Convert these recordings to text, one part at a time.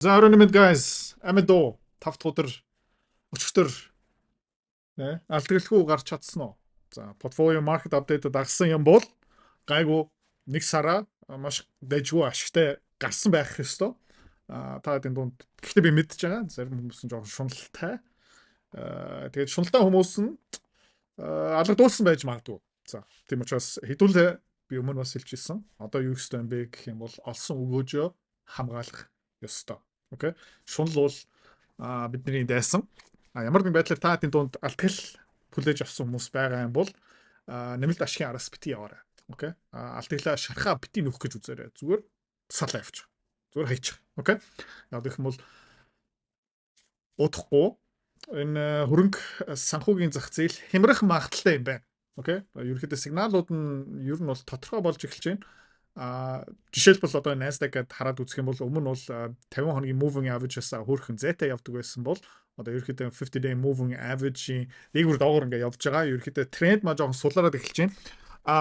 За оройн мэд guys. Амидо тавт өдөр өчтөр алдагалгүй гарч чадсан уу? За портфолио маркет апдейтэд агсан юм бол гайгүй нэг сараа маш дэжгүй ашигтай гарсан байх ёстой. Та энэ дунд гэхдээ би мэдчихэж байгаа. Зарим хүмүүс нь жоохон шуналтай. Тэгээд шуналтай хүмүүс нь алгадуулсан байж магадгүй. За тийм учраас хэдүүлээ би өмнө бас хэлчихсэн. Одоо юу гэсэн бэ гэх юм бол олсон өгөөжөө хамгаалах ёстой. Окей. Шунал бол бидний дайсан. Ямар нэгэн байдлаар та энэ дунд алтгал хүлээж авсан хүмүүс байгаа юм бол нэмэлт ашигын араас бити яваарай. Окей. Алтгалаа шархаа бити нөхөх гэж үзээрэй. Зүгээр салаа явчих. Зүгээр хайчих. Окей. Яг гэх юм бол удахгүй энэ хөрөнгө санхүүгийн зах зээл хямрах магадaltaй юм байна. Окей. Ерөнхийдөө сигналууд нь ер нь бол тодорхой болж эхэлж байна. Жишээлбэл одоо Nasdaq гэд хараад үзэх юм бол өмнө нь бол 50 хоногийн moving average-аас хөөрхөн зайтай явдаг байсан бол одоо ерөнхийдөө 50 day moving average-ийн дээгүүр доогоор ингээ явж байгаа. Ерөнхийдөө тренд маа жоохон сулраад эхэлж байна.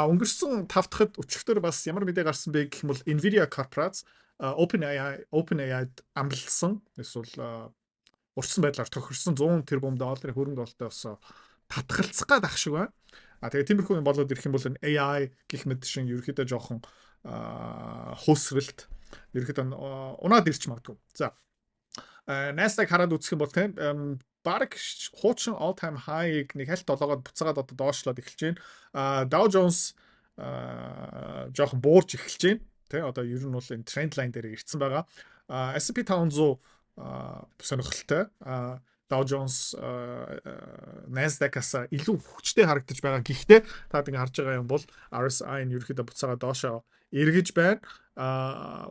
Өнгөрсөн 5 дахьд өчигдөр бас ямар мэдээ гарсан бэ гэх юм бол Nvidia Corporates OpenAI-д амлсан эсвэл урьдчилан байдлаар тохирсон 100 тэрбум долларын хөрөнгө оолтой бас татгалцах гад ах шиг байна. Тэгээ тиймэрхүү юм болоод ирэх юм бол AI гэх мэт шин ерөнхийдөө жоохон хөөсрэлт ерөнхийдөө унаад ирч магадгүй. За Nasdaq хараад үзэх юм бол тийм баг хуучин all time high-ыг нэг хальт долоогоод буцаагаад одоо доошлоод эхэлж байна. Dow Jones жоохон буурч эхэлж байна. Тэ одоо ер нь бол энэ тренд лайн дээр ирсэн байгаа. S&P 500 сонирхолтой. Dow Jones Nasdaq-аас илүү хүчтэй харагдаж байгаа. Гэхдээ та ингэ харж байгаа юм бол RSI нь ерөөхдөө буцаага доошоо эргэж байна.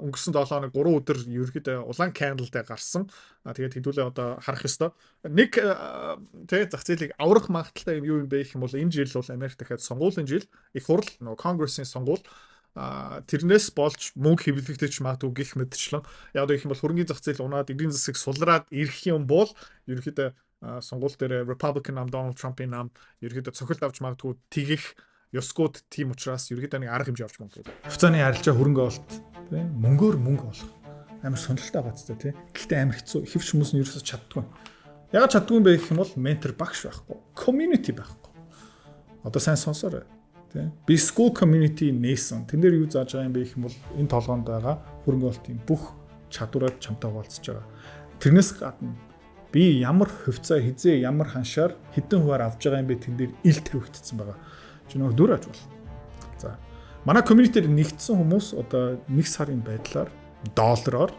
Өнгөрсөн 7 хоног 3 өдөр ерөөхдөө улаан candleтай гарсан. Тэгээд хэдүүлээ одоо харах ёстой. Нэг тэг зах зээлийг аврах магадaltaй юм юу юм бэ гэх юм бол энэ жил бол Америк дахиад сонгуулийн жил их хурл нөгөө Конгрессын сонгуул тэрнээс болж мөнгө хэвлэгдэж магадгүй гих мэдчлэн яг гэх юм бол хөрөнгөний зах зээл унаад эдийн засаг сулраад ирэх юм бол ерөөхдөө сонгуул дээр Republican нам Donald Trump-ийн нам ерөөхдөө цохилт авч магадгүй тэгэх ёсгууд тийм учраас ерөөхдөө нэг арга хэмжээ авч магадгүй. Хувьцааны арилжаа хөрөнгө оолт тийм мөнгөөр мөнгө олох амар сонирхолтой байгаа ч тийм. Гэхдээ амар хэцүү хэвч хүмүүс нь ерөөсөж чаддгүй. Ягаад чаддгүй юм бэ гэх юм бол ментор багш байхгүй, community байхгүй. Одоо сайн сонсоорой. Би school community нээсэн. Тэн дээр юу зааж байгаа юм бэ гэх юм бол энэ толгоонд байгаа хөрөнгө оолтын бүх чадвараар чамтай хуваалцаж байгаа. Тэрнээс гадна би ямар хувьцаа хизээ ямар ханшаар хэдэн хуваар авж байгаа юм бэ тэн дээр ил тавигдсан байгаа. Чи нөгөө дүр аж бол. За. Манай community-ээр нэгдсэн хүмүүс одоо 1 сарын байдлаар доллараар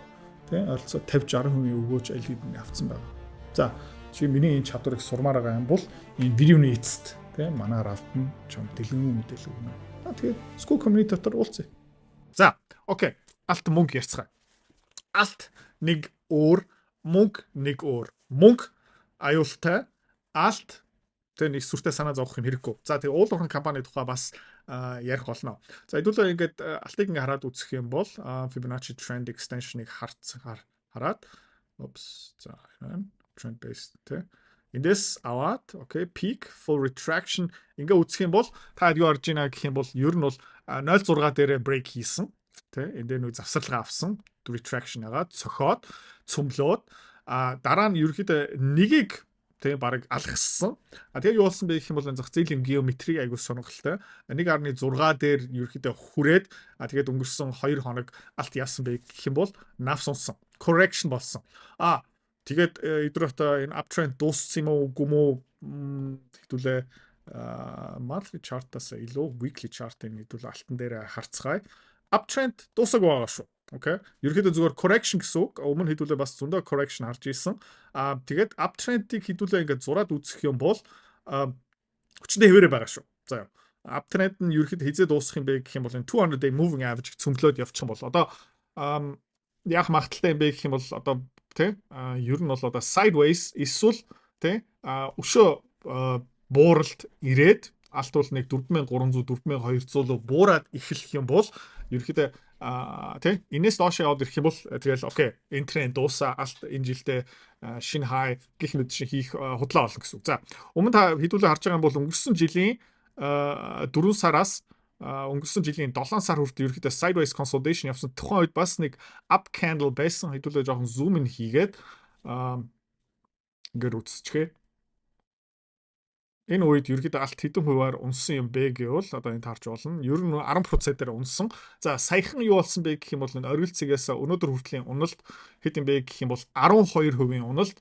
тийм ойролцоо 50-60% өгөөж аль хэдийн авцсан байгаа. За, чи миний энэ чадварыг сурмаар байгаа юм бол энэ видеоны эцэст манай рафтан чам дэлгэн мэдээлэл өгнө. Тэгээд school community дотор уулзъя. За, окей. Алт мөнгө ярьцгаая. Алт нэг өөр, мөнгө нэг өөр. Мөнгө аюултай, алт тэр нэг сүртэй санаа зовох юм хэрэггүй. За, тэгээд уул уурхай компани тухай бас ярих болно. За, хэдүүлээ ингээд алтыг ингээ хараад үзэх юм бол Fibonacci trend extension-ыг хараад за, trend based тэ эндээс аваад окей peak full retraction ингээ үзэх юм бол та юу харж байна гэх юм бол ер нь бол 0.6 дээр break хийсэн тий энэ дээр нэг завсарлага авсан retraction агаад цохоод цөмлөөд дараа нь ерөөхдөө нэгийг тий баг алгассан тэгээ юу болсон бэ гэх юм бол зах зээлийн геометрик айгуу сонирхолтой 1.6 дээр ерөөхдөө хүрээд тэгээд өнгөрсөн 2 хоног алт яасан бэ гэх юм бол нав сунсан correction болсон тэгээд өдрөөртөө энэ uptrend дууссан юм уу үгүй мүү хэвдүүлээ monthly chart-аас илүү weekly chart-ыг хэвдүүлээ алтан дээр харцгаая. Uptrend дуусаг байгаа шүү. Окей. Ерөнхийдөө зүгээр correction гэсэн үг. Өмнө хэвдүүлээ бас зөндөө correction харж ийсэн. Тэгээд uptrend-ийг хэвдүүлээ ингээд зураад үзэх юм бол хүчтэй хэвээрээ байгаа шүү. За uptrend нь ерөнхийдөө хизээ дуусах юм бэ гэх юм бол энэ 200 day moving average цөмлөөд явчих юм бол одоо яг магадaltaй юм бэ гэх юм бол одоо тэ ер нь бол одоо sideways эсвэл тэ өшөө бууралт ирээд алт бол нэг 4300 4200 буураад эхлэх юм бол ерөөхдөө тэ энэс доош яваад ирэх юм бол тэгэл окей энэ тренд дуусаа алт энэ жилдээ шинэ хай гэх мэт шиг хийх худлаа болно гэсэн үг. За өмнө та хэдүүлээ харж байгаа юм бол өнгөрсөн жилийн 4 сараас өнгөрсөн жилийн 7 сар хүртэл ерөөхдөө sideways consolidation явсан. Тухайн үед бас нэг up candle байсан. Хэдүүлээ жоохон zoom in хийгээд ингээд үзчихээ. Энэ үед ерөөхдөө алт хэдэн хувиар унсан юм бэ гэвэл одоо энэ таарч болно. Ер нь 10%-ээр унсан. За саяхан юу болсон бэ гэх юм бол энэ оргил цэгээс өнөөдөр хүртлийн уналт хэд юм бэ гэх юм бол 12% уналт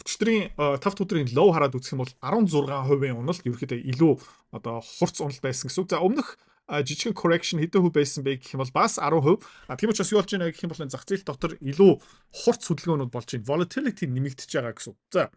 өчтөрийн 5 өдрийн low хараад үзэх юм бол 16% уналт ерөөхдөө илүү одоо хурц уналт байсан гэсэн үг. За өмнөх жижигэн correction хэдэн хувь байсан бэ гэх юм бол бас 10%. Тийм учраас юу болж байна гэх юм бол зах зээл дотор илүү хурц хөдөлгөөнүүд болж байна. Volatility нэмэгдэж байгаа гэсэн үг. За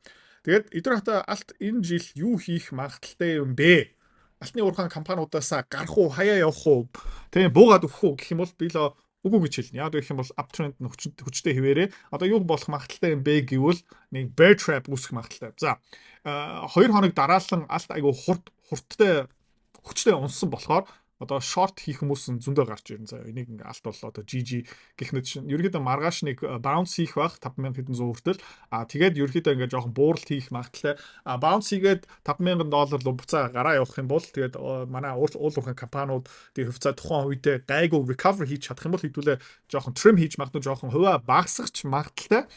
тэгээд эдгээр хата алт энэ жил юу хийх магадaltaй юм бэ? Алтны уурхайн компаниудаас гарах уу, хаяа явах уу, тийм буугаад өгөх уу гэх юм бол би л үгүй гэж хэлнэ. Яг гэх юм бол uptrend нь хүчтэй хിവэрээ. Одоо юу болох магадaltaй юм бэ гэвэл нэг bear trap үүсэх магадaltaй. За 2 хоног дараалан алт айгу хурдтай хүчтэй унсан болохоор одоо short хийх хүмүүс нь зөндөө гарч ирнэ. За энийг ингээ алт бол одоо GG гэх мэт чинь ерөөдөө маргааш нэг bounce хийх байх 5100 хүртэл. Тэгээд ерөөдөө ингээ жоохон бууралт хийх магадaltaй. Bounce хийгээд $5,000 руу буцаа гараа явах юм бол тэгээд манай уул уурхайн компаниуд тэр хувьцаа тухайн үедээ гайгүй recover хийж чадах юм бол хэдүүлээ жоохон trim хийж магадгүй жоохон хувиа багасгах магадaltaй.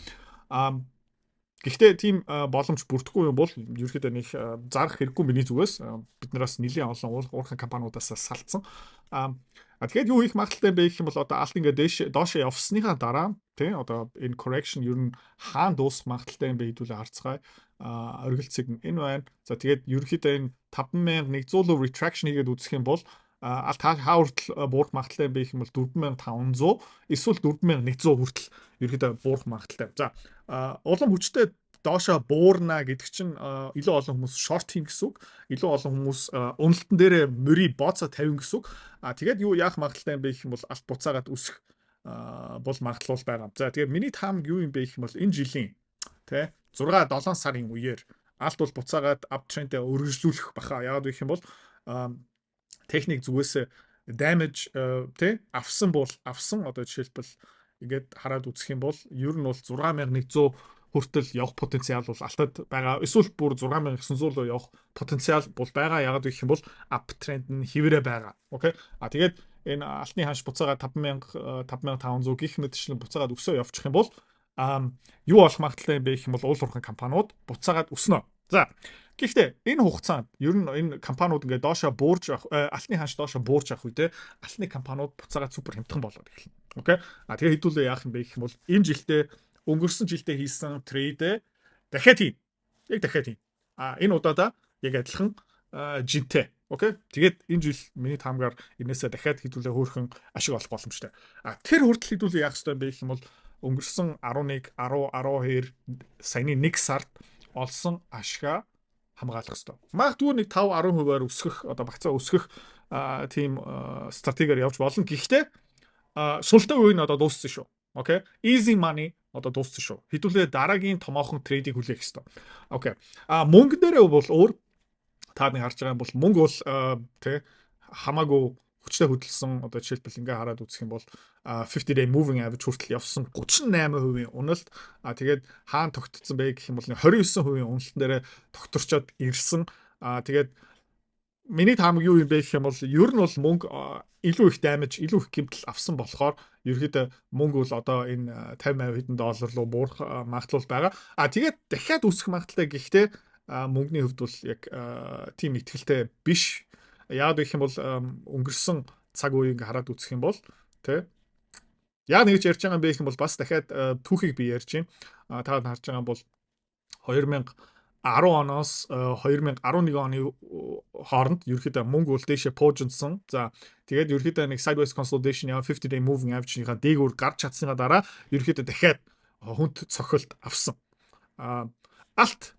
Гэхдээ тийм боломж бүрдэхгүй юм бол ерөөхдөө нэг зарах хэрэггүй миний зүгээс биднээс нэлийн олон уурхайн компаниудаас салцсан. Тэгээд юу хийх магадaltaй бэ гэх юм бол одоо алт ингээ доошоо явсныхаа дараа тий одоо энэ correction ер нь хаана дуусах магадaltaй юм бэ хэдүүлээ харцгаая. Оргил цэг энэ байна. За тэгээд ерөөхдөө энэ 5100 retraction хийгээд үзэх юм бол алт хаа хүртэл буурах магадaltaй юм бэ гэх юм бол 4500 эсвэл 4100 хүртэл ерөөхдөө буурах магадaltaй. За улам хүчтэй доошоо буурна гэдэг чинь илүү олон хүмүүс short хийн гэсэн үг. Илүү олон хүмүүс уналтан дээрээ мөрий бооцоо тавина гэсэн үг. Тэгээд юу яах магадaltaй юм бэ гэх юм бол алт буцаагаад үсэх бол магадлал байгаа. За тэгээд миний таамаг юу юм бэ гэх юм бол энэ жилийн тий 6-7 сарын үеэр алт бол буцаагаад uptrend-ээ өргөжлүүлэх баха. Яагаад гэх юм бол техник зүгээс damage тий авсан одоо жишээлбэл ингээд хараад үзэх юм бол ер нь бол 6100 хүртэл явах потенциал бол алтад байгаа. Эсвэл бүр 6900 руу явах потенциал бол байгаа. Яагаад гэх юм бол uptrend нь хэвээрээ байгаа. Окей. Тэгээд энэ алтны ханш буцаагаад 5500 гих мэтчлэн буцаагаад өсөө явчих юм бол юу болох магадaltaй юм бэ гэх юм бол уул уурхайн компаниуд буцаагаад өснө. За гэхдээ энэ хугацаанд ер нь энэ компаниуд ингээд доошоо буурж авах алтны ханш доошоо буурж авах үедээ алтны компаниуд буцаагаад супер хямдхан болоод эхэлнэ. Окей. Тэгээ хэдүүлээ яах юм бэ гэх юм бол энэ жилдээ өнгөрсөн жилдээ хийсэн трейд дахиад хийн. Яг дахиад хийн. Энэ удаадаа яг адилхан жинтэй. Окей. Тэгээд энэ жил миний таамгаар энээсээ дахиад хэдүүлээ хөөрхөн ашиг олох боломжтой. Тэр хүртэл хэдүүлээ яах ёстой юм бэ гэх юм бол өнгөрсөн 11, 10, 12 саяны 1 сард олсон ашгаа хамгаалах ёстой. Магадгүй нэг 5-10%-аар өсгөх, одоо багцаа өсгөх тийм стратегиар явж болно. Гэхдээ султай үе нь одоо дууссан шүү. Окей. Easy money одоо дууссан шүү. Хэдүүлээ дараагийн томоохон трейдийг хүлээх ёстой. Окей. Мөнгө дээрээ бол өөр та нэг харж байгаа юм бол мөнгө бол тий хамаагүй хүчтэй хөдөлсөн одоо жишээлбэл ингээ хараад үзэх юм бол 50 day moving average хүртэл явсан 38% уналт тэгээд хаана тогтцсон бэ гэх юм бол 29% уналтан дээр тогтворчоод ирсэн. Тэгээд миний таамаг юу юм бэ гэх юм бол ер нь бол мөнгө илүү их damage, илүү их гэмтэл авсан болохоор ерөөдөө мөнгө бол одоо энэ 50-80 хэдэн доллар руу буурах магадлал байгаа. Тэгээд дахиад үсэх магадaltaй гэхдээ мөнгөний хувьд бол яг тийм ихтгэлтэй биш. Яагаад гэх юм бол өнгөрсөн цаг үеийг хараад үзэх юм бол тий яг нэгж ярьж байгаа юм бэ гэх юм бол бас дахиад түүхийг би ярьж байна. Та харж байгаа бол 2010 оноос 2011 оны хооронд ерөөхдөө мөнгө бол дэшээ пуужинсан. За тэгээд ерөөхдөө нэг sideways consolidation яа 50 day moving average-ийнхаа дээгүүр гарч чадсныгаа дараа ерөөхдөө дахиад хүнд цохилт авсан. Алт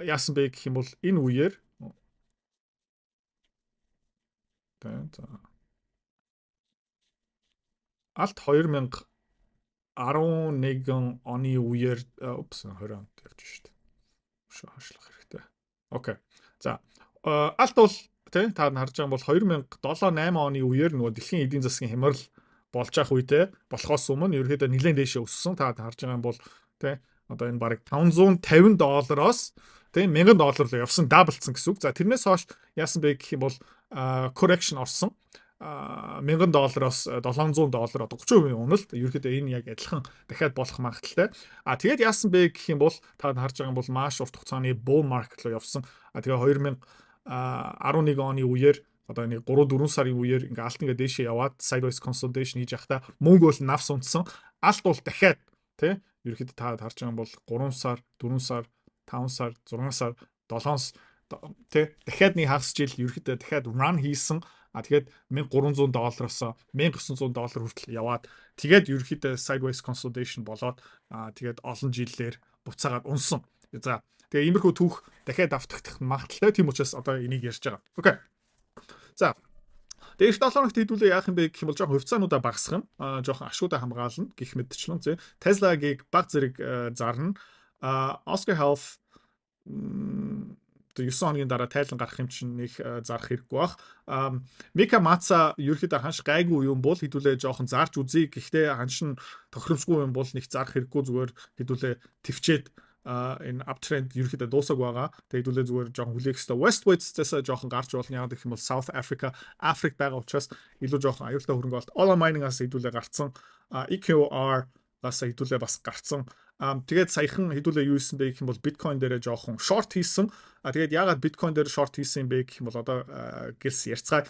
яасан бэ гэх юм бол энэ үеэр алт 2011 оны үеэр 20 онд явж шүү дээ. Хаашлах хэрэгтэй. Окей. За алт бол тий та харж байгаа бол 2007-8 оны үеэр нөгөө дэлхийн эдийн засгийн хямрал болж ах үедээ болохоос өмнө ерөөхдөө нэлээд дэше өссөн. Та харж байгаа бол тий одоо энэ бараг $550-оос тийм $1000 руу явсан, даблцсан гэсэн үг. За тэрнээс хойш яасан бэ гэх юм бол correction орсон. $1000-оос $700 одоо 30% уналт ерөөхдөө энэ яг адилхан дахиад болох магадaltaй. Тэгээд яасан бэ гэх юм бол та харж байгаа юм бол маш урт хугацааны bull market руу явсан. Тэгээ 2011 оны үеэр одоо нэг 3-4 сарын үеэр ингээ алт ингээ дээшээ яваад sideways consolidation хийж явахдаа мөнгө бол навс унтсан. Алт бол дахиад тий ерөөхдөө та харж байгаа юм бол 3 сар, 4 сар, 5 сар, 6 сар, 7 сар тий дахиад нэг хагас жил ерөөхдөө дахиад run хийсэн. Тэгээд $1300-оос $1900 хүртэл яваад тэгээд ерөөхдөө sideways consolidation болоод тэгээд олон жилээр буцаагаад унсан. За тэгээ иймэрхүү түүх дахиад автагдах магадaltaй. Тийм учраас одоо энийг ярьж байгаа. Окей. За дээрх 7 хоногт хэдүүлээ яах юм бэ гэх юм бол жоохон хувьцаануудаа багасгах юм. Жоохон ашгуудаа хамгаална гэх мэтчлэн зэ. Tesla-гийг баг зэрэг зарна. Oscar Health 9 хоногийн дараа тайлан гарах юм чинь нэг зарах хэрэггүй бах. Mika Matsa ерөөхдөө ханш гайгүй юм бол хэдүүлээ жоохон зарж үзье. Гэхдээ ханш нь тохиромжгүй юм бол нэг зарах хэрэггүй, зүгээр хэдүүлээ төвчээд энэ uptrend ерөөхдөө дуусаг байгаа. Тэгээд хэдүүлээ зүгээр жоохон хүлээх хэрэгтэй. Westwoods-ээс жоохон гарч болно. Яг гэх юм бол South Africa, Африк байгаа учраас илүү жоохон аюултай хөрөнгө болт. All mining-аас хэдүүлээ гарцсан. EQR-аас хэдүүлээ бас гарцсан. Тэгээд саяхан хэдүүлээ юу хийсэн бэ гэх юм бол биткойн дээрээ жоохон шорт хийсэн. Тэгээд яагаад биткойн дээр шорт хийсэн бэ гэх юм бол одоо гэлс ярьцгаая.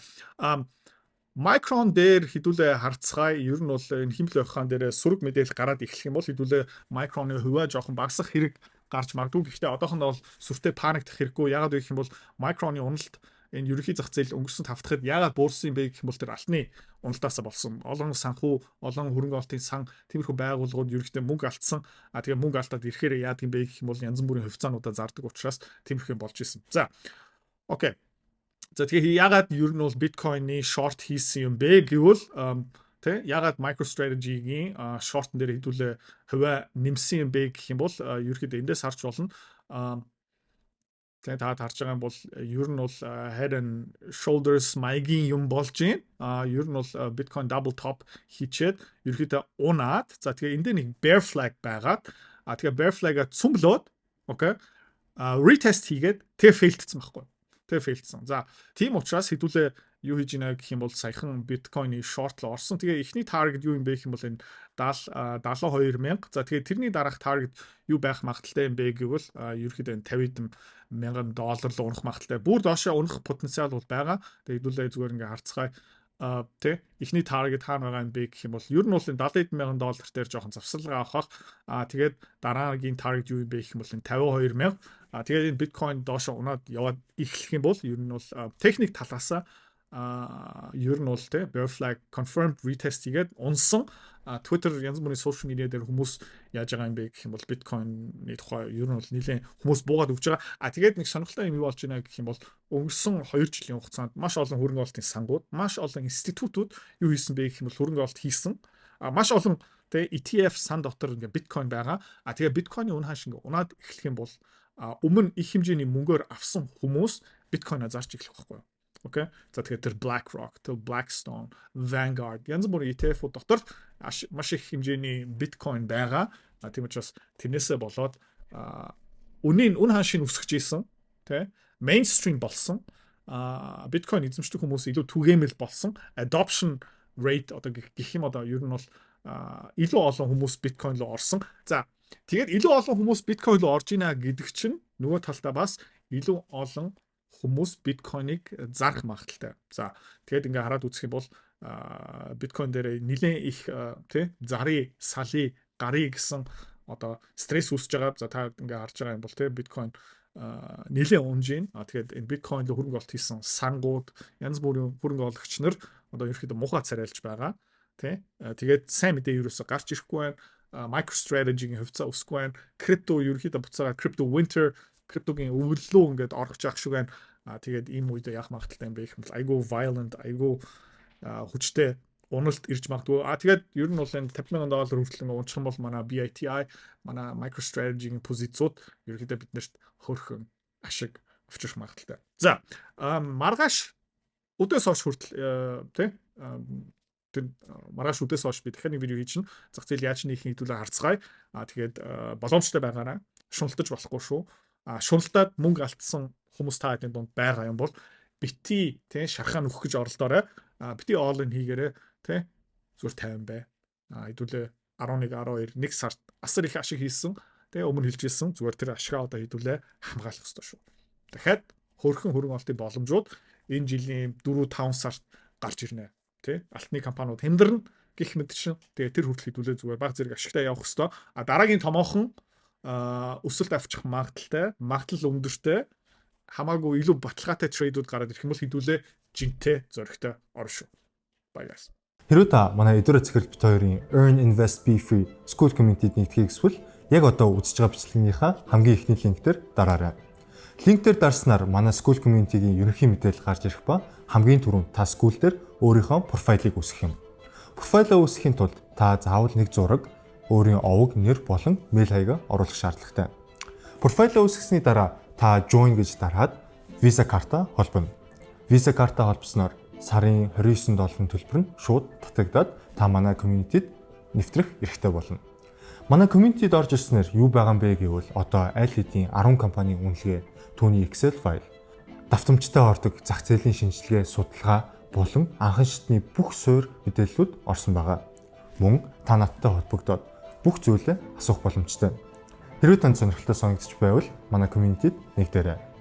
Micron дээр хэдүүлээ харцгаая. Ер нь бол энэ химлэл ухаан дээр сүрэг мэдээлэл гараад эхлэх юм бол хэдүүлээ Micron-ы хувиа жоохон багасах хэрэг гарч магадгүй. Гэхдээ одоохондоо бол сүртэй паниктах хэрэггүй. Яагаад вэ гэх юм бол Micron-ы уналт энэ ерөнхий зах зээл өнгөрсөн тавтахад яагаад буурсан юм бэ гэх юм бол тэр алтны уналтаас болсон. Олон санхүү, олон хөрөнгө оолтын сан тиймэрхүү байгууллагууд ерөнхийдөө мөнгө алдсан. Тэгээ мөнгө алдаад ирэхээр яадаг юм бэ гэх юм бол янз бүрийн хувьцаануудаа зардаг учраас тиймэрхүү болж исэн. За. Окей. За тэгээ яагаад ер нь бол биткойны шорт хийсэн юм бэ гэвэл тэ яагаад MicroStrategy-гийн шортн дээр хэдүүлээ хувиа нэмсэн юм бэ гэх юм бол ерөнхийдөө эндээс харж болно. Тэгээд та харж байгаа юм бол ер нь бол head and shoulders маягийн юм болж байна. Ер нь бол Bitcoin double top хийчээд ерөөхдөө унаад. За тэгээ энд нэг bear flag байгаад тэгээ bear flag-а цумлоод окей. Retest хийгээд тэгээ failдсан байхгүй. Тэгээ failдсан. За тийм учраас хэдүүлээ юу хийж ийна гэх юм бол саяхан Bitcoin-ы short руу орсон. Тэгээ эхний target юу юм бэ гэх юм бол энэ 72000. За тэгээ тэрний дараах target юу байх магадaltaй юм бэ гэвэл ерөөхдөө $50,000 руу унах магадaltaй. Бүр доошоо унах потенциал бол байгаа. Тэгээ хэдүүлээ зүгээр ингээ харцгаая. Тэ эхний target хаана байгаа юм бэ гэх юм бол ер нь бол энэ $70,000 дээр жоохон завсарлага авах. Тэгээд дараагийн target юу юм бэ гэх юм бол энэ 52,000. Тэгээд энэ биткойн доошоо унаад яваад эхлэх юм бол ер нь бол техник талаасаа ер нь бол тэ bear flag confirmed retest хийгээд унсан. Twitter янз бүрийн social media дээр хүмүүс яаж байгаа юм бэ гэх юм бол биткойнны тухай ер нь бол нэлээд хүмүүс буугаад өгч байгаа. Тэгээд нэг сонирхолтой юм юу болж байна гэх юм бол өнгөрсөн 2 жилийн хугацаанд маш олон хөрөнгө оолтын сангууд, маш олон институтууд юу хийсэн бэ гэх юм бол хөрөнгө оолт хийсэн. Маш олон тэ ETF сан дотор ингээ биткойн байгаа. Тэгээ биткойны үн хааш ингээ унаад эхлэх юм бол өмнө их хэмжээний мөнгөөр авсан хүмүүс биткойноо зарж эхлэх байхгүй юу? Окей. За тэгэхээр тэр BlackRock, тэр Blackstone, Vanguard янз бүрийн ETF-ууд дотор маш их хэмжээний биткойн байгаа. Тийм учраас тэрнээсээ болоод үн хаашийн өсөж ийсэн, тэ mainstream болсон. Биткойн эзэмшдэг хүмүүс илүү түгээмэл болсон. Adoption rate одоо гэх юм одоо ер нь бол илүү олон хүмүүс биткойн руу орсон. За тэгээд илүү олон хүмүүс биткойн руу орж ийна гэдэг чинь нөгөө талдаа бас илүү олон хүмүүс биткойныг зарах магадaltaй. За тэгээд ингээ хараад үзэх юм бол биткойн дээр нэлээд их тий зарыг, салыг, гарыг гэсэн одоо стресс үүсэж байгаа. За та ингээ харж байгаа юм бол тий биткойн нэлээд унж байна. Тэгээд энэ биткойн руу хөрөнгө оолт хийсэн сангууд, янз бүрийн хөрөнгө оологч нар одоо ерөөхдөө мухаа царайлж байгаа. Тий тэгээд сайн мэдээ ерөөсө гарч ирэхгүй байна. MicroStrategy-гийн хувьцаа өсөхгүй байна. Крипто ерөөхдөө буцаагаад crypto winter криптогийн өвөрлөө ингээд орж явах шиг байна. Тэгээд ийм үед яах магадaltaй юм бэ гэх юм бол айгүй violent, айгүй хүчтэй уналт ирж магадгүй. Тэгээд ер нь бол энэ $50,000 хүртэл унчих юм бол манай BITI, манай MicroStrategy-гийн позицууд ерөөхдөө биднэрт хөрхөн ашиг авчрах магадaltaй. За маргааш өдөөс хойш хүртэл тий маргааш өдөөс хойш би дахиад нэг видео хийж чинь зах зээл яаж нөхөх хэдүүлээ харцгаая. Тэгээд боломжтой байгаараа шуналтаж болохгүй шүү. шуналтад мөнгө алдсан хүмүүс та хэдийн дунд байгаа юм бол бити тий шархаа нөхөх гэж оролдоорой. Бити all in хийгээрэй тий зүгээр 50 бай. Хэдүүлээ 11 12 1 сард асар их ашиг хийсэн. Тэгээ өмнө хэлжсэн зүгээр тэр ашгаа одоо хэдүүлээ хамгаалах хэрэгтэй шүү. Дахиад хөрхэн хөрөнгө олтын боломжууд энэ жилийн 4-5 сард гарч ирнэ. Тэ алтны компаниуд хямдарна гэх мэт чинь. Тэгээ тэр хүртэл хэдүүлээ зүгээр баг зэрэг ашигтай явах хэрэгтэй. Дараагийн томоохон өсөлт авчих магадлал өндөртэй хамаагүй илүү баталгаатай трейдүүд гараад ирэх юм бол хэдүүлээ жинтэй зоригтой орно шүү. Баярлалаа. Хэрвээ та манай эдгээр захирал бит хоёрын Earn Invest Be Free School Community-д нэгдэхийг хүсвэл яг одоо үзэж байгаа бичлэгийнхаа хамгийн эхний линк дээр дараарай. Линк дээр дарснаар манай School Community-гийн ерөнхий мэдээлэл гарч ирэх ба хамгийн түрүүнд та school дээр өөрийнхөө профайлыг үүсгэх юм. Профайлаа үүсгэхийн тулд та заавал нэг зураг, өөрийн овог, нэр болон мэйл хаягаа оруулах шаардлагатай. Профайлаа үүсгэсний дараа та join гэж дараад Visa карта холбоно. Visa карта холбосноор сарын $29 төлбөр нь шууд татагдаад та манай community-д нэвтрэх эрхтэй болно. Манай community-д орж ирснээр юу байгаа юм бэ гэвэл одоо аль хэдийн 10 компанийн үнэлгээ, түүний Excel файл, давтамжтай ордог зах зээлийн шинжилгээ, судалгаа болон анхан шатны бүх суурь мэдээллүүд орсон байгаа. Мөн та надтай холбогдоод бүх зүйлээ асуух боломжтой. Хэрвээ танд сонирхолтой санагдчих байвал манай community-д нэгдээрэй.